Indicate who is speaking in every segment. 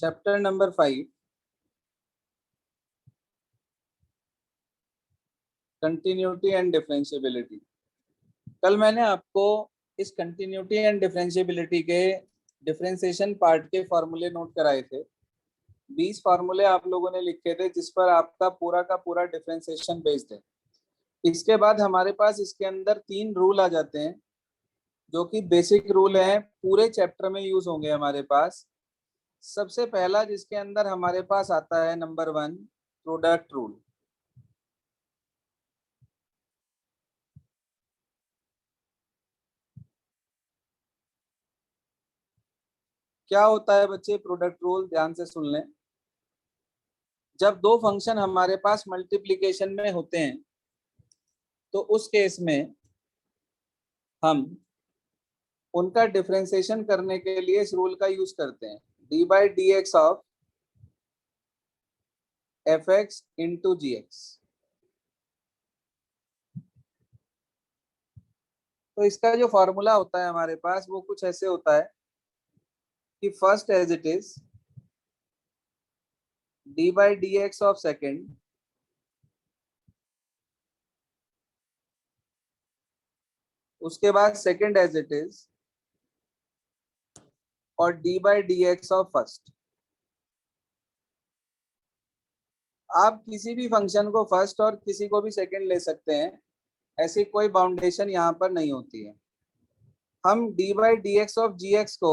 Speaker 1: Chapter number 5, continuity and differentiability. कल मैंने आपको इस कंटिन्यूटी एंड डिफरेंशिएबिलिटी के डिफरेंशिएशन पार्ट के फॉर्मूले नोट कराए थे। 20 फॉर्मूले आप लोगों ने लिखे थे जिस पर आपका पूरा का पूरा डिफरेंशिएशन बेस्ड है। इसके बाद हमारे पास इसके अंदर 3 रूल आ जाते हैं जो कि बेसिक रूल हैं, पूरे चैप्टर में यूज होंगे हमारे पास। सबसे पहला जिसके अंदर हमारे पास आता है नंबर 1, प्रोडक्ट रूल। क्या होता है बच्चे प्रोडक्ट रूल? ध्यान से सुन लें। जब दो फंक्शन हमारे पास मल्टीप्लिकेशन में होते हैं तो उस केस में हम उनका डिफरेंशिएशन करने के लिए इस रूल का यूज करते हैं, D by D x of F X into G X. तो इसका जो फॉर्मूला होता है हमारे पास वो कुछ ऐसे होता है कि first as it is D by D x of second उसके बाद सेकेंड एज इट इज और D by D x of first. आप किसी भी फंक्शन को फर्स्ट और किसी को भी सेकेंड ले सकते हैं, ऐसी कोई बाउंडेशन यहाँ पर नहीं होती है। हम D by D x of G X को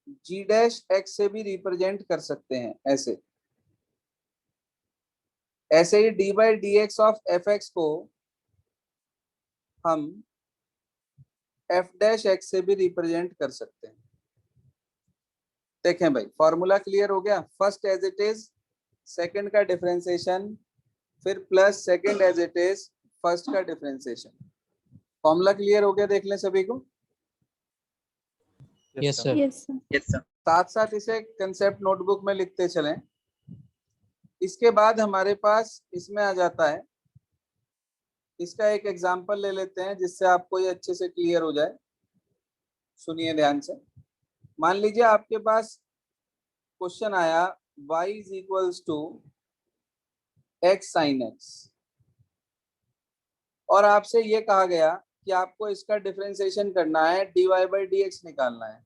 Speaker 1: जी डैश एक्स से भी रिप्रेजेंट कर सकते हैं, ऐसे ऐसे ही D by D x of F x को हम एफ डैश एक्स से भी रिप्रेजेंट कर सकते हैं। देखें भाई, फॉर्मूला क्लियर हो गया। First as it is second का डिफरेंशिएशन, फिर plus second as it is first का डिफरेंशिएशन। फॉर्मूला क्लियर हो गया? देख लें सभी को।
Speaker 2: Yes sir.
Speaker 3: Yes sir.
Speaker 1: साथ साथ इसे कंसेप्ट नोटबुक में लिखते चलें। इसके बाद हमारे पास इसमें आ जाता है, इसका एक एग्जांपल ले लेते हैं जिससे आपको ये अच्छे से क्लियर हो जाए। सुनिए ध्यान से। मान लीजिए आपके पास क्वेश्चन आया y is equals to X sine X और आपसे ये कहा गया कि आपको इसका डिफरेंशिएशन करना है, dy बाई डी एक्स निकालना है।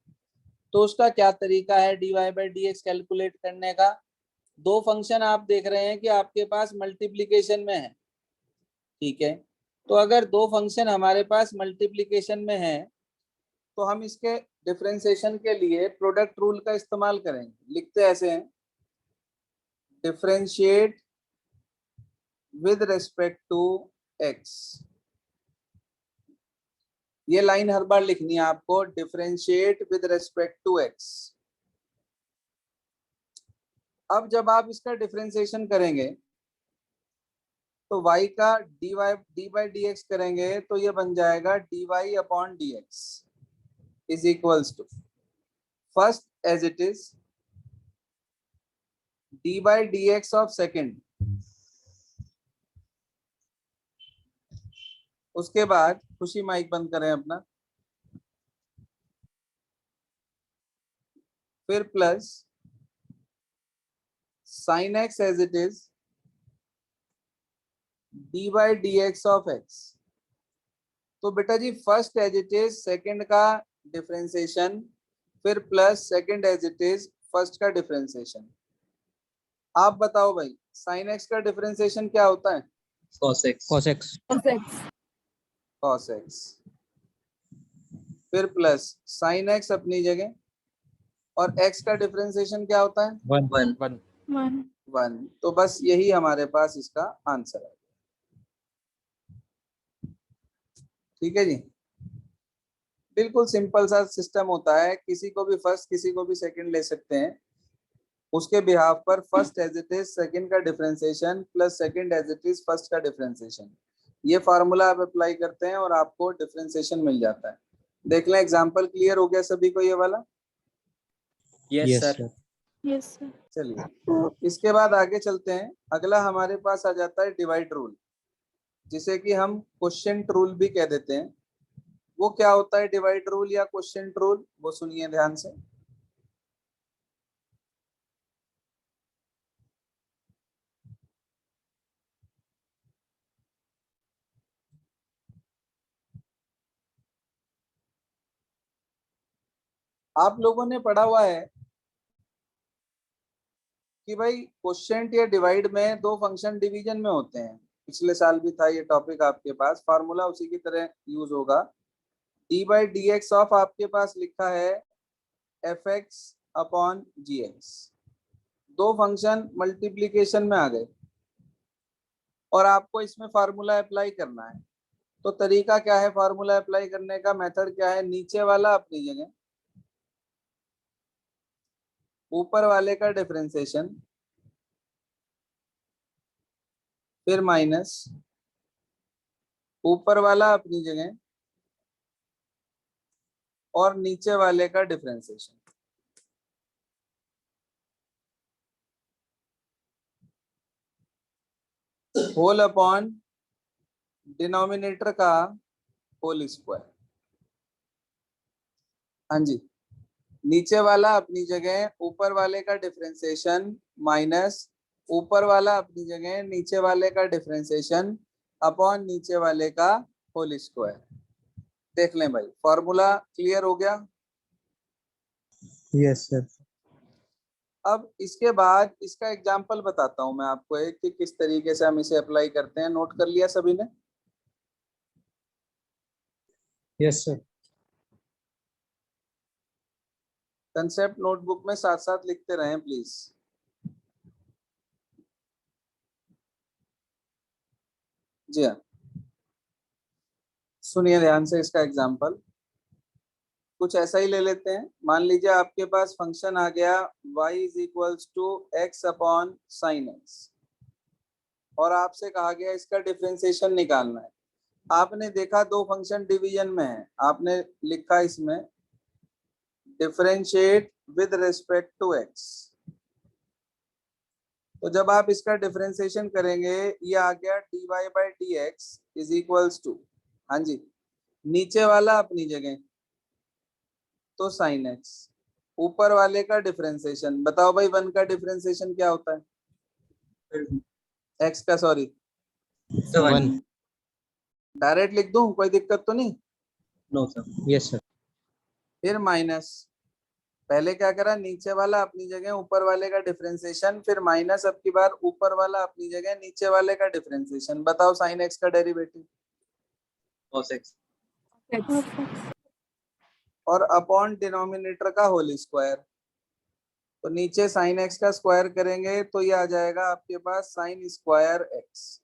Speaker 1: तो उसका क्या तरीका है dy by D x calculate करने का? दो फंक्शन आप देख रहे हैं कि आपके पास मल्टीप्लिकेशन में है, ठीक है। तो अगर दो फंक्शन हमारे पास मल्टीप्लिकेशन में है तो हम इसके डिफरेंशिएशन के लिए प्रोडक्ट रूल का इस्तेमाल करेंगे। लिखते ऐसे हैं, differentiate with respect to X. ये लाइन हर बार लिखनी है आपको, differentiate with respect to X. अब जब आप इसका डिफरेंशिएशन करेंगे तो y का dy d by D x करेंगे तो ये बन जाएगा dy upon d x is equals to first as it is D by D x of second, उसके बाद खुशी माइक बंद करें अपना, फिर plus sine x as it is D by D x of x. तो बेटा जी first as it is second का डिफरेंशिएशन, फिर plus second as it is first का डिफरेंशिएशन। आप बताओ भाई, साइन एक्स का डिफरेंशिएशन क्या होता है?
Speaker 2: cos x।
Speaker 1: cos x, फिर प्लस साइन एक्स अपनी जगह, और x का डिफरेंशिएशन क्या होता है? 1। तो बस यही हमारे पास इसका आंसर है। ठीक है जी, बिल्कुल सिंपल सा सिस्टम होता है। किसी को भी फर्स्ट किसी को भी सेकंड ले सकते हैं, उसके बिहाफ पर first as it is second का differentiation plus second as it is first का डिफरेंशिएशन। ये फार्मूला आप अप्लाई करते हैं और आपको डिफरेंशिएशन मिल जाता है। देख लें, एग्जांपल क्लियर हो गया सभी को ये वाला?
Speaker 2: Yes sir.
Speaker 3: Yes sir.
Speaker 1: चलिए इसके बाद आगे चलते हैं। अगला हमारे पास आ जाता है डिवाइड रूल, जिसे कि हम क्वोशिएंट रूल भी कह देते हैं। वो क्या होता है डिवाइड रूल या क्वोशिएंट रूल, वो सुनिए ध्यान से। आप लोगों ने पढ़ा हुआ है कि भाई क्वोशिएंट या डिवाइड में दो फंक्शन डिवीजन में होते हैं। पिछले साल भी था ये टॉपिक आपके पास, फार्मूला उसी की तरह यूज होगा। D by D x of आपके पास लिखा है एफ एक्स अपॉन जी एक्स। दो फंक्शन मल्टीप्लीकेशन में आ गए और आपको इसमें फार्मूला अप्लाई करना है। तो तरीका क्या है फार्मूला अप्लाई करने का, मेथड क्या है? नीचे वाला अपनी जगह, ऊपर वाले का डिफरेंशिएशन, फिर माइनस, ऊपर वाला अपनी जगह और नीचे वाले का डिफरेंशिएशन। होल अपॉन डिनोमिनेटर का होल स्क्वायर। हाँ जी, नीचे वाला अपनी जगह, ऊपर वाले का डिफरेंशिएशन माइनस ऊपर वाला अपनी जगह, नीचे वाले का डिफरेंशिएशन अपॉन नीचे वाले का होल स्क्वायर। देख लें भाई, फॉर्मूला क्लियर हो गया?
Speaker 3: Yes sir.
Speaker 1: अब इसके बाद इसका एग्जांपल बताता हूं मैं आपको एक कि किस तरीके से हम इसे अप्लाई करते हैं। नोट कर लिया सभी ने?
Speaker 3: Yes sir.
Speaker 1: कंसेप्ट नोटबुक में साथ साथ लिखते रहें प्लीज। जी हाँ, सुनिए ध्यान से इसका एग्जांपल। कुछ ऐसा ही ले लेते हैं। मान लीजिए आपके पास फंक्शन आ गया y is equals to X upon sine X और आपसे कहा गया इसका डिफरेंशिएशन निकालना है। आपने देखा दो फंक्शन डिवीजन में है, आपने लिखा इसमें differentiate with respect to X. तो जब आप इसका डिफरेंशिएशन करेंगे ये आ गया dy by D x is equals to, हाँ जी, नीचे वाला अपनी जगह तो साइन एक्स, ऊपर वाले का डिफरेंशिएशन। बताओ भाई, वन का डिफरेंशिएशन क्या होता है? एक्स का, सॉरी,
Speaker 3: वन।
Speaker 1: डायरेक्ट लिख दूं, कोई दिक्कत तो नहीं?
Speaker 2: No, sir.
Speaker 3: Yes sir.
Speaker 1: फिर माइनस, पहले क्या करा, नीचे वाला अपनी जगह, ऊपर वाले का डिफरेंशिएशन, फिर माइनस अब की बार ऊपर वाला अपनी जगह, नीचे वाले का डिफरेंशिएशन। बताओ साइन एक्स का डेरिवेटिव।
Speaker 2: Cos X.
Speaker 1: और अपॉन डिनोमिनेटर का होल स्क्वायर। तो नीचे साइन एक्स का स्क्वायर करेंगे तो ये आ जाएगा आपके पास साइन स्क्वायर एक्स।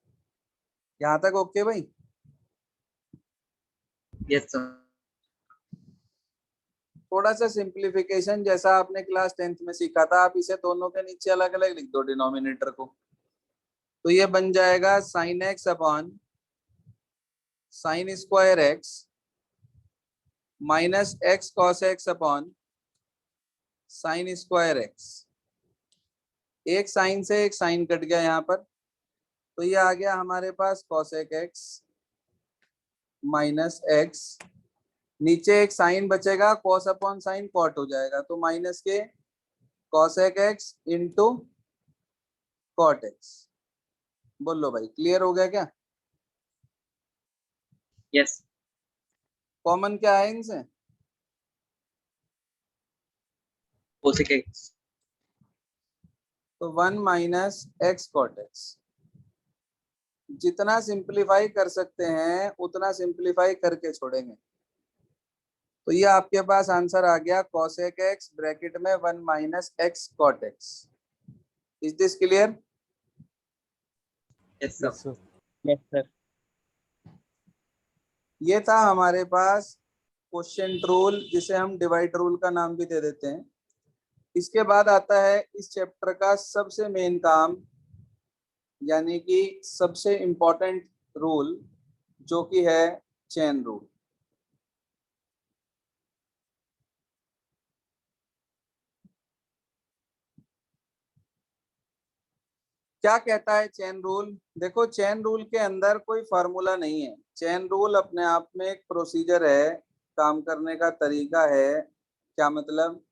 Speaker 1: यहां तक ओके भाई?
Speaker 2: Yes, sir.
Speaker 1: थोड़ा सा सिंप्लीफिकेशन जैसा आपने क्लास 10th में सीखा था, आप इसे दोनों के नीचे अलग अलग लिख दो डिनोमिनेटर को। तो ये बन जाएगा sine x upon sign square x minus x cos x upon sign square x. एक साइन से एक साइन कट गया यहाँ पर, तो ये आ गया हमारे पास कॉसेक एक्स माइनस एक्स, नीचे एक साइन बचेगा, कॉस अपॉन साइन कॉट हो जाएगा, तो माइनस के cosec X into cot X. बोलो भाई, क्लियर हो गया क्या?
Speaker 2: Yes.
Speaker 1: कॉमन क्या है इनसे?
Speaker 2: Cosec X.
Speaker 1: तो 1 माइनस एक्स कॉट एक्स। जितना सिंप्लीफाई कर सकते हैं उतना सिंप्लीफाई करके छोड़ेंगे। तो ये आपके पास आंसर आ गया कॉसेक एक्स ब्रैकेट में 1 minus X cot X. Is this clear?
Speaker 2: Yes, sir.
Speaker 3: Sir.
Speaker 2: Yes, sir.
Speaker 1: ये था हमारे पास क्वोशिएंट रूल, जिसे हम डिवाइड रूल का नाम भी दे देते हैं। इसके बाद आता है इस चैप्टर का सबसे मेन काम, यानी कि सबसे इंपॉर्टेंट रूल, जो कि है चेन रूल। क्या कहता है चेन रूल? देखो, चेन रूल के अंदर कोई फार्मूला नहीं है। चेन रूल अपने आप में एक प्रोसीजर है, काम करने का तरीका है। क्या मतलब?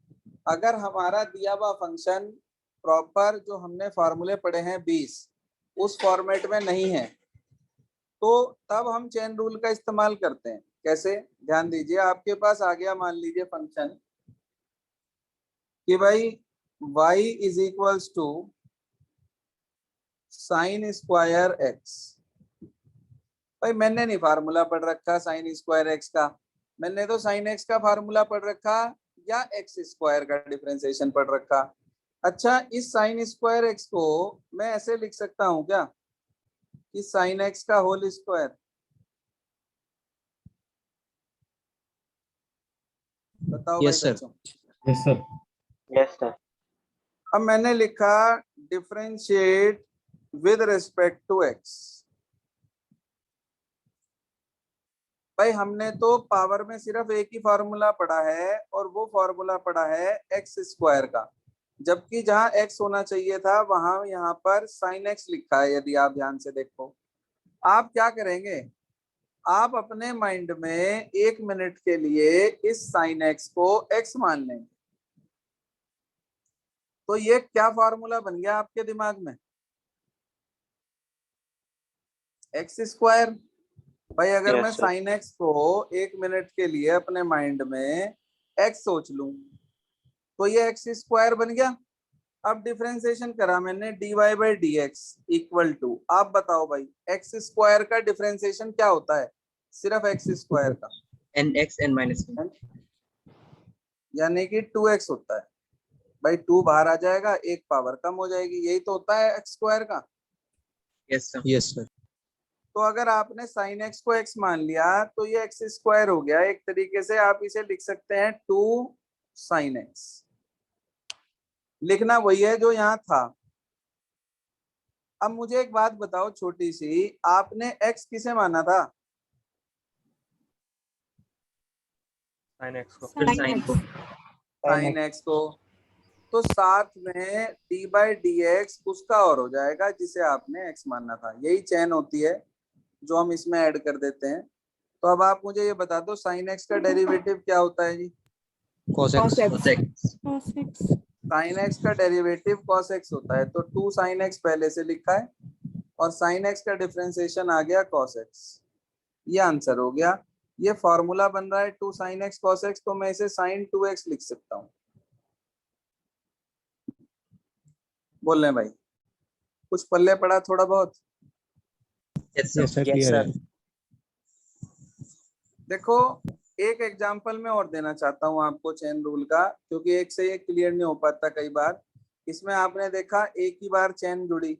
Speaker 1: अगर हमारा दिया हुआ फंक्शन प्रॉपर, जो हमने फार्मूले पढ़े हैं 20, उस फॉर्मेट में नहीं है, तो तब हम चेन रूल का इस्तेमाल करते हैं। कैसे? ध्यान दीजिए, आपके पास आ गया मान लीजिए फंक्शन कि भाई y is equals to sine square X. भाई मैंने नहीं फार्मूला पढ़ रखा साइन स्क्वायर एक्स का, मैंने तो साइन एक्स का फार्मूला पढ़ रखा या एक्स स्क्वायर का डिफरेंशिएशन पढ़ रखा। अच्छा, इस साइन स्क्वायर एक्स को मैं ऐसे लिख सकता हूं क्या कि साइन एक्स का होल स्क्वायर? बताओ भाई
Speaker 3: Yes, sir.
Speaker 1: बच्चों।
Speaker 3: Yes, sir.
Speaker 2: Yes, sir.
Speaker 1: अब मैंने लिखा differentiate with respect to X. भाई हमने तो पावर में सिर्फ एक ही फार्मूला पढ़ा है और वो फार्मूला पढ़ा है एक्स स्क्वायर का, जबकि जहां एक्स होना चाहिए था वहां यहाँ पर साइन एक्स लिखा है। यदि आप ध्यान से देखो, आप क्या करेंगे, आप अपने माइंड में 1 मिनट के लिए इस साइन एक्स को एक्स मान लेंगे। तो ये क्या फार्मूला बन गया आपके दिमाग में? X square. भाई अगर
Speaker 2: Yes,
Speaker 1: मैं
Speaker 2: sir.
Speaker 1: साइन एक्स को 1 मिनट के लिए अपने माइंड में एक्स सोच लूं तो ये एक्स स्क्वायर बन गया। अब डिफरेंशिएशन करा मैंने dy by D X equal to, आप बताओ भाई एक्स स्क्वायर का डिफरेंशिएशन क्या होता है? सिर्फ एक्स स्क्वायर का,
Speaker 2: N x n minus 1.
Speaker 1: यानी कि 2x होता है। भाई 2 बाहर आ जाएगा, एक पावर कम हो जाएगी, यही तो होता है एक्स स्क्वायर का।
Speaker 2: Yes, sir.
Speaker 3: Yes, sir.
Speaker 1: तो अगर आपने साइन एक्स को एक्स मान लिया तो ये एक्स स्क्वायर हो गया। एक तरीके से आप इसे लिख सकते हैं 2 साइन एक्स। लिखना वही है जो यहाँ था। अब मुझे एक बात बताओ छोटी सी, आपने एक्स किसे माना था?
Speaker 2: Sin x को.
Speaker 4: Sin
Speaker 2: Sin
Speaker 4: x.
Speaker 2: को.
Speaker 1: साइन एक्स को। तो साथ में डी बाई डी एक्स उसका और हो जाएगा जिसे आपने एक्स माना था। यही चेन होती है जो हम इसमें ऐड कर देते हैं। तो अब आप मुझे ये बता दो साइन एक्स का डेरिवेटिव क्या होता है जी?
Speaker 3: Cos X.
Speaker 4: Cos
Speaker 2: Cos x.
Speaker 4: Cos x.
Speaker 1: Sine x का डेरिवेटिव cos x होता है। तो 2 साइन एक्स पहले से लिखा है और साइन एक्स का डिफरेंशिएशन आ गया cos x। ये आंसर हो गया। ये फॉर्मूला बन रहा है 2 साइन एक्स cos x, तो मैं इसे sin 2x लिख सकता हूँ। बोल रहे भाई, कुछ पल्ले पड़ा थोड़ा बहुत?
Speaker 2: Yes, sir.
Speaker 3: Yes, sir. Clear है.
Speaker 1: देखो एक एग्जांपल मैं और देना चाहता हूँ आपको चेन रूल का, क्योंकि एक से ये क्लियर नहीं हो पाता कई बार। इसमें आपने देखा एक ही बार चेन जुड़ी,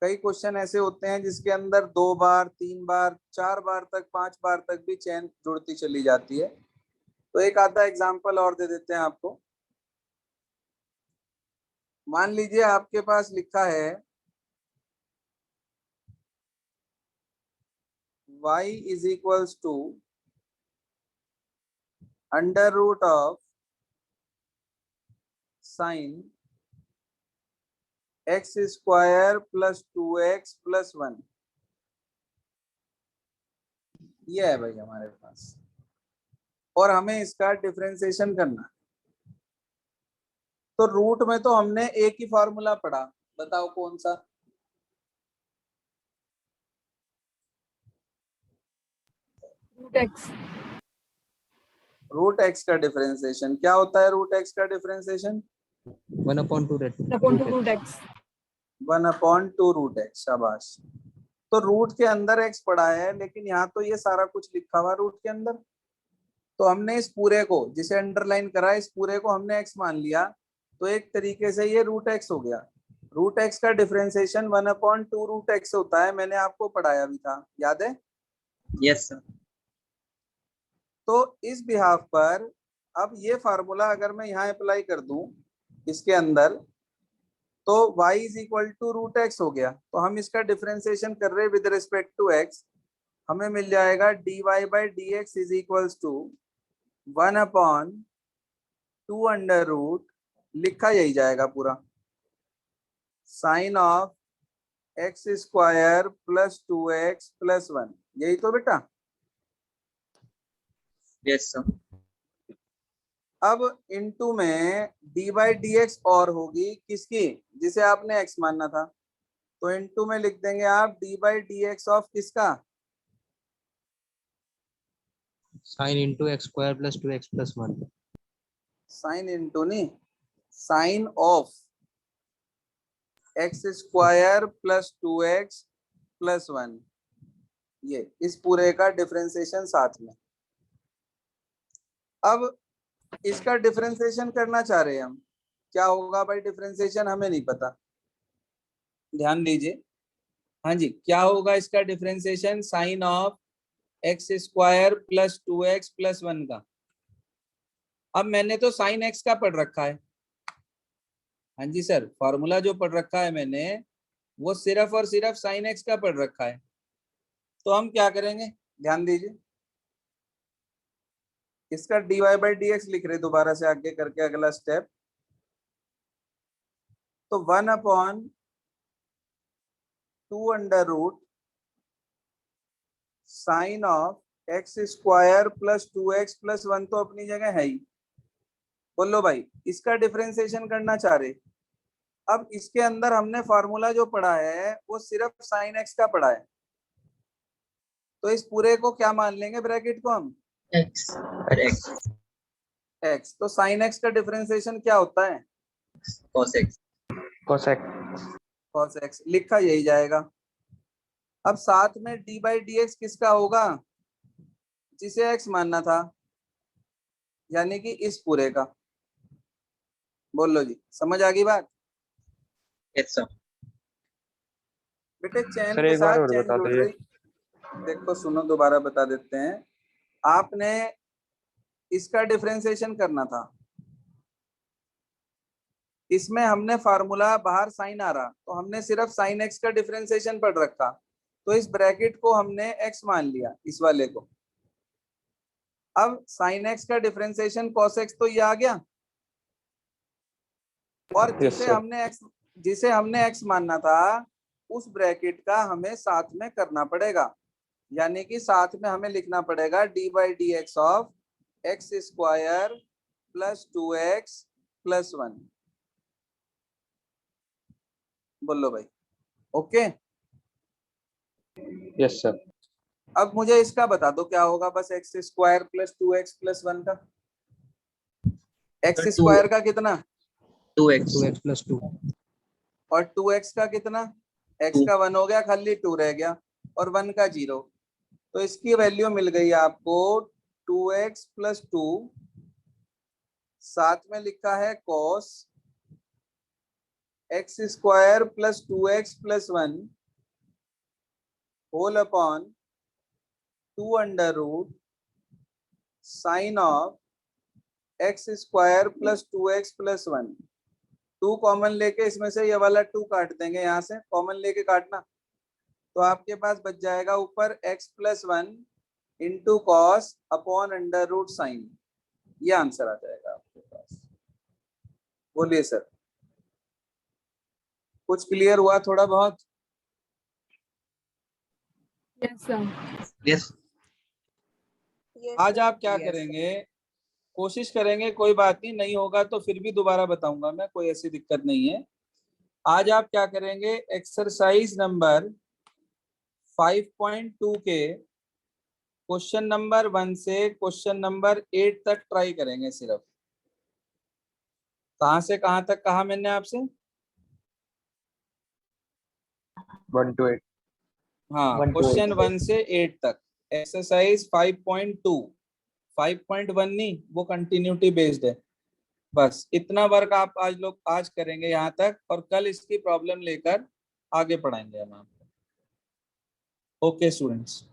Speaker 1: कई क्वेश्चन ऐसे होते हैं जिसके अंदर 2 बार 3 बार 4 बार तक 5 बार तक भी चेन जुड़ती चली जाती है। तो एक आधा एग्जांपल और दे देते हैं आपको। मान लीजिए आपके पास लिखा है y is equals to under root of sine X square plus 2x plus 1। ये है भाई हमारे पास, और हमें इसका डिफरेंशिएशन करना। तो रूट में तो हमने एक ही फॉर्मूला पढ़ा, बताओ कौन सा?
Speaker 4: Root x.
Speaker 1: रूट एक्स का डिफरेंशिएशन क्या होता है? रूट एक्स का differentiation
Speaker 3: 1/2
Speaker 4: Upon to root x.
Speaker 1: 1/2 root X. शाबाश। तो रूट के अंदर एक्स पड़ा है, लेकिन यहाँ तो ये सारा कुछ लिखा हुआ रूट के अंदर। तो हमने इस पूरे को, जिसे अंडरलाइन करा, इस पूरे को हमने एक्स मान लिया। तो एक तरीके से ये रूट एक्स हो गया। रूट एक्स का डिफरेंशिएशन 1/2 रूट एक्स होता है, मैंने आपको पढ़ाया भी था, याद है?
Speaker 2: Yes, sir.
Speaker 1: तो इस बिहाफ पर अब ये फार्मूला अगर मैं यहाँ अप्लाई कर दूं इसके अंदर, तो y is equal to root X हो गया। तो हम इसका डिफरेंशिएशन कर रहे हैं विद रिस्पेक्ट टू x। हमें मिल जाएगा dy by D x is equals to 1/2 under root, लिखा यही जाएगा पूरा, sine of x square plus 2x plus 1। यही तो बेटा।
Speaker 2: Yes, sir.
Speaker 1: अब इनटू में डी बाई डी एक्स और होगी किसकी? जिसे आपने x मानना था। तो इनटू में लिख देंगे आप d by D x of किसका?
Speaker 3: Sin into x square plus 2x plus 1.
Speaker 1: Sine into नहीं, sine of x square plus 2x plus 1, ये इस पूरे का डिफरेंशिएशन साथ में। अब इसका डिफरेंशिएशन करना चाह रहे हैं हम, क्या होगा भाई डिफरेंशिएशन हमें नहीं पता, ध्यान दीजिए। हाँ जी, क्या होगा इसका differentiation, sine of x square plus 2x plus 1 का। अब मैंने तो साइन एक्स का पढ़ रखा है, हाँ जी सर, फॉर्मूला जो पढ़ रखा है मैंने वो सिर्फ और सिर्फ साइन एक्स का पढ़ रखा है। तो हम क्या करेंगे, ध्यान दीजिए, इसका dy बाई डी एक्स लिख रहे दोबारा से आगे करके अगला स्टेप। तो 1/2 under root sine of x square plus 2x plus 1 तो अपनी जगह है ही। बोलो भाई, इसका डिफरेंशिएशन करना चाह रहे। अब इसके अंदर हमने फॉर्मूला जो पढ़ा है वो सिर्फ साइन एक्स का पढ़ा है, तो इस पूरे को क्या मान लेंगे, ब्रैकेट को हम
Speaker 2: x और x
Speaker 1: x। तो साइन एक्स का डिफरेंशिएशन क्या होता है,
Speaker 2: cos x
Speaker 1: cos x, लिखा यही जाएगा। अब साथ में डी बाई डी एक्स किसका होगा, जिसे x मानना था, यानी कि इस पूरे का। बोलो जी, समझ आ गई बात।
Speaker 2: yes sir
Speaker 1: बेटे चैन
Speaker 5: सर,
Speaker 1: के
Speaker 5: एक बार
Speaker 1: साथ
Speaker 5: और
Speaker 1: चैन
Speaker 5: बता
Speaker 1: जुड़
Speaker 5: दो ये।
Speaker 1: रही। देखो सुनो, दोबारा बता देते हैं। आपने इसका डिफरेंशिएशन करना था, इसमें हमने फार्मूला बाहर साइन आ रहा तो हमने सिर्फ साइन एक्स का डिफरेंशिएशन पढ़ रखा, तो इस ब्रैकेट को हमने एक्स मान लिया, इस वाले को। अब साइन एक्स का डिफरेंशिएशन कॉस एक्स तो ये आ गया, और जिसे हमने एक्स मानना था उस ब्रैकेट का हमें साथ में करना पड़ेगा, यानी कि साथ में हमें लिखना पड़ेगा D by D x of x square plus 2x plus 1। बोलो भाई, ओके।
Speaker 5: Yes sir.
Speaker 1: अब मुझे इसका बता दो क्या होगा, बस x square plus 2x plus 1 का। एक्स
Speaker 2: Sir,
Speaker 1: स्क्वायर का कितना,
Speaker 2: 2x
Speaker 3: 2x plus 2
Speaker 1: और 2x का कितना, x का 1 हो गया, खाली 2 रह गया, और 1 का 0। तो इसकी वैल्यू मिल गई आपको 2x प्लस 2, साथ में लिखा है cos X square plus 2x plus 1 whole upon 2 under root sine of x square plus 2x plus 1। 2 common लेके इसमें से ये वाला 2 काट देंगे, यहाँ से कॉमन लेके काटना, तो आपके पास बच जाएगा ऊपर x plus 1 into cos upon under root sine. ये आंसर आ जाएगा आपके पास। बोलिए सर, कुछ क्लियर हुआ थोड़ा बहुत?
Speaker 4: Yes, sir.
Speaker 2: yes
Speaker 1: आज आप क्या करेंगे, कोशिश करेंगे, कोई बात नहीं होगा तो फिर भी दोबारा बताऊंगा मैं, कोई ऐसी दिक्कत नहीं है। आज आप क्या करेंगे, एक्सरसाइज नंबर 5.2 के क्वेश्चन नंबर 1 से क्वेश्चन नंबर 8 तक ट्राई करेंगे सिर्फ। कहां से कहां तक कहा मैंने आपसे?
Speaker 5: 1 to 8।
Speaker 1: हाँ,
Speaker 5: 1 to
Speaker 1: क्वेश्चन
Speaker 5: 8
Speaker 1: 1 से 8 तक एक्सरसाइज 5.2। 5.1 नहीं, वो कंटिन्यूटी बेस्ड है। बस इतना वर्क आप आज करेंगे यहाँ तक, और कल इसकी प्रॉब्लम लेकर आगे पढ़ाएंगे हम आपको। Okay students.